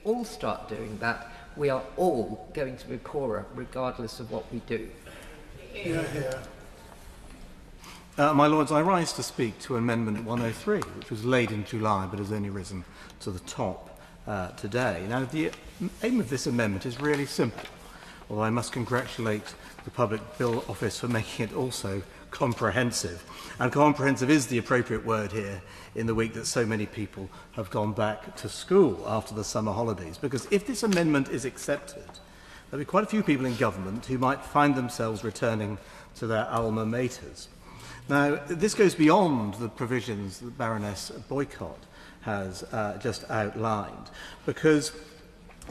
all start doing that, we are all going to be poorer, regardless of what we do. My Lords, I rise to speak to Amendment 103, which was laid in July but has only risen to the top today. Now, the aim of this amendment is really simple, although I must congratulate the Public Bill Office for making it also comprehensive. And comprehensive is the appropriate word here in the week that so many people have gone back to school after the summer holidays. Because if this amendment is accepted, there'll be quite a few people in government who might find themselves returning to their alma maters. Now, this goes beyond the provisions that Baroness Boycott has just outlined, because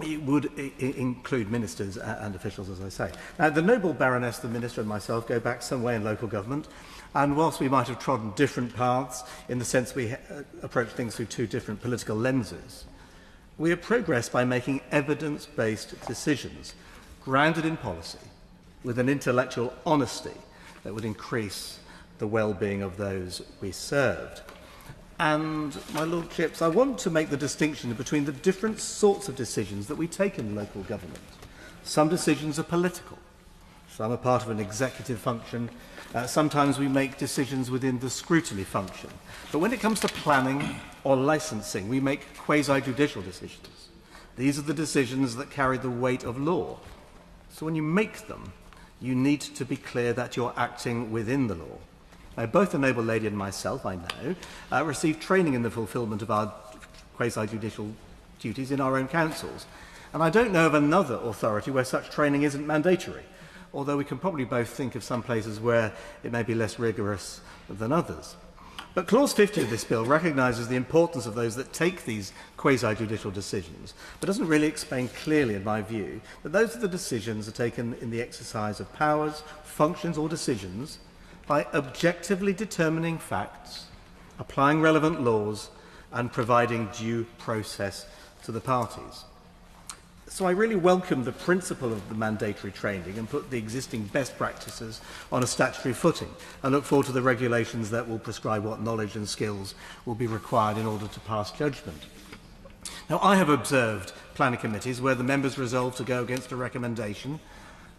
it would include ministers and officials, as I say. Now, the noble Baroness, the Minister and myself go back some way in local government, and whilst we might have trodden different paths in the sense we approach things through two different political lenses, we have progressed by making evidence-based decisions, grounded in policy, with an intellectual honesty that would increase the well-being of those we served. And, my Lordships, I want to make the distinction between the different sorts of decisions that we take in local government. Some decisions are political, some are part of an executive function, sometimes we make decisions within the scrutiny function. But when it comes to planning or licensing, we make quasi-judicial decisions. These are the decisions that carry the weight of law. So when you make them, you need to be clear that you're acting within the law. Now, both the noble lady and myself, I know, received training in the fulfilment of our quasi-judicial duties in our own councils. And I don't know of another authority where such training isn't mandatory, although we can probably both think of some places where it may be less rigorous than others. But Clause 50 of this bill recognises the importance of those that take these quasi-judicial decisions, but doesn't really explain clearly, in my view, that those are the decisions that are taken in the exercise of powers, functions or decisions by objectively determining facts, applying relevant laws and providing due process to the parties. So I really welcome the principle of the mandatory training and put the existing best practices on a statutory footing, and look forward to the regulations that will prescribe what knowledge and skills will be required in order to pass judgment. Now, I have observed planning committees where the members resolve to go against a recommendation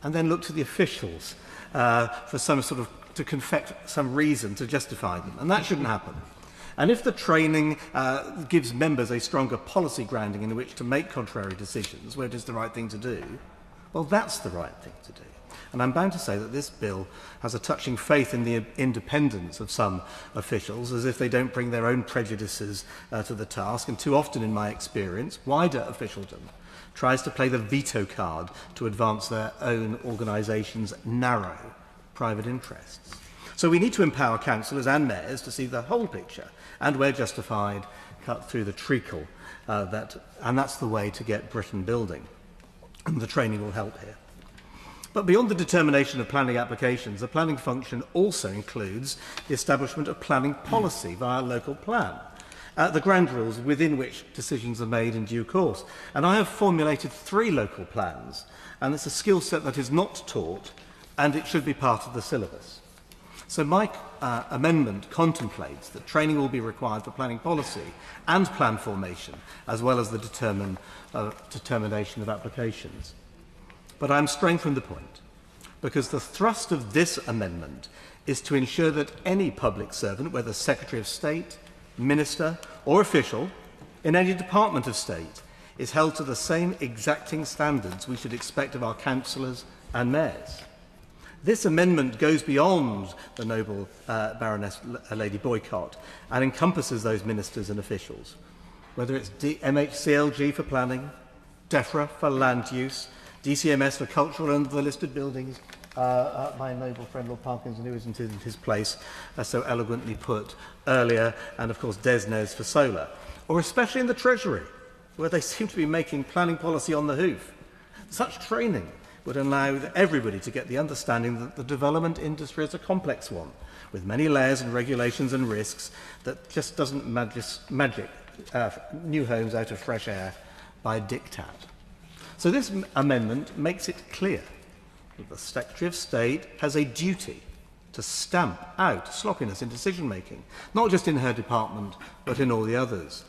and then look to the officials for some sort of to confect some reason to justify them, and that shouldn't happen. And if the training gives members a stronger policy grounding in which to make contrary decisions, where it is the right thing to do, well, that's the right thing to do. And I'm bound to say that this bill has a touching faith in the independence of some officials, as if they don't bring their own prejudices to the task, and too often, in my experience, wider officialdom tries to play the veto card to advance their own organisation's narrow private interests. So we need to empower councillors and mayors to see the whole picture, and where justified, cut through the treacle. And that's the way to get Britain building. And the training will help here. But beyond the determination of planning applications, the planning function also includes the establishment of planning policy via local plan, the ground rules within which decisions are made in due course. And I have formulated 3 local plans, and it's a skill set that is not taught, and it should be part of the syllabus. So my amendment contemplates that training will be required for planning policy and plan formation, as well as the determination of applications. But I'm straying from the point, because the thrust of this amendment is to ensure that any public servant, whether Secretary of State, Minister or official, in any department of state, is held to the same exacting standards we should expect of our councillors and mayors. This amendment goes beyond the noble Baroness Lady Boycott and encompasses those ministers and officials, whether it's MHCLG for planning, DEFRA for land use, DCMS for cultural and the listed buildings, my noble friend Lord Parkinson, who isn't in his place, so eloquently put earlier, and of course DESNES for solar, or especially in the Treasury, where they seem to be making planning policy on the hoof. Such training would allow everybody to get the understanding that the development industry is a complex one, with many layers and regulations and risks, that just doesn't magic new homes out of fresh air by diktat. So this amendment makes it clear that the Secretary of State has a duty to stamp out sloppiness in decision-making, not just in her department, but in all the others.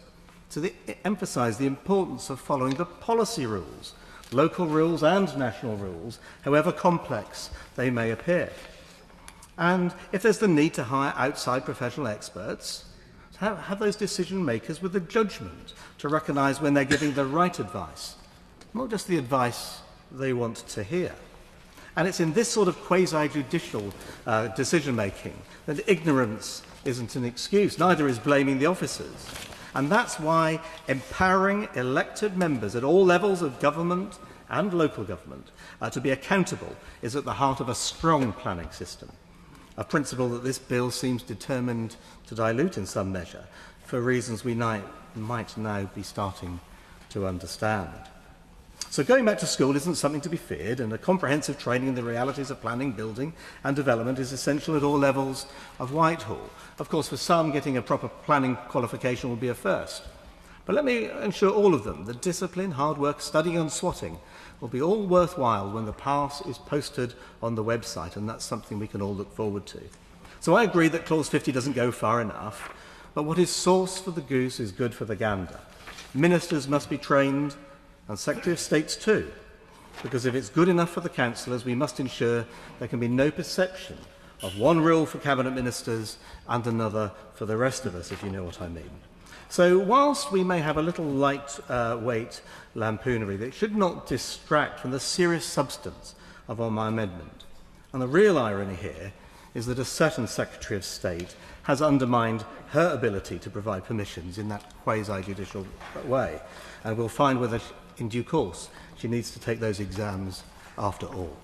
to emphasise the importance of following the policy rules, local rules and national rules, however complex they may appear. And if there's the need to hire outside professional experts, have those decision makers with the judgment to recognise when they're giving the right advice, not just the advice they want to hear. And it's in this sort of quasi-judicial decision making that ignorance isn't an excuse, neither is blaming the officers. And that's why empowering elected members at all levels of government and local government to be accountable is at the heart of a strong planning system, a principle that this bill seems determined to dilute in some measure for reasons we might now be starting to understand. So going back to school isn't something to be feared, and a comprehensive training in the realities of planning, building and development is essential at all levels of Whitehall. Of course, for some, getting a proper planning qualification will be a first. But let me assure all of them that discipline, hard work, studying and swatting will be all worthwhile when the pass is posted on the website, and that's something we can all look forward to. So I agree that Clause 50 doesn't go far enough, but what is sauce for the goose is good for the gander. Ministers must be trained, and Secretary of States too, because if it's good enough for the councillors, we must ensure there can be no perception of one rule for cabinet ministers and another for the rest of us, if you know what I mean. So whilst we may have a little lightweight lampoonery, it should not distract from the serious substance of my amendment. And the real irony here is that a certain Secretary of State has undermined her ability to provide permissions in that quasi-judicial way. And we'll find whether, in due course, she needs to take those exams after all.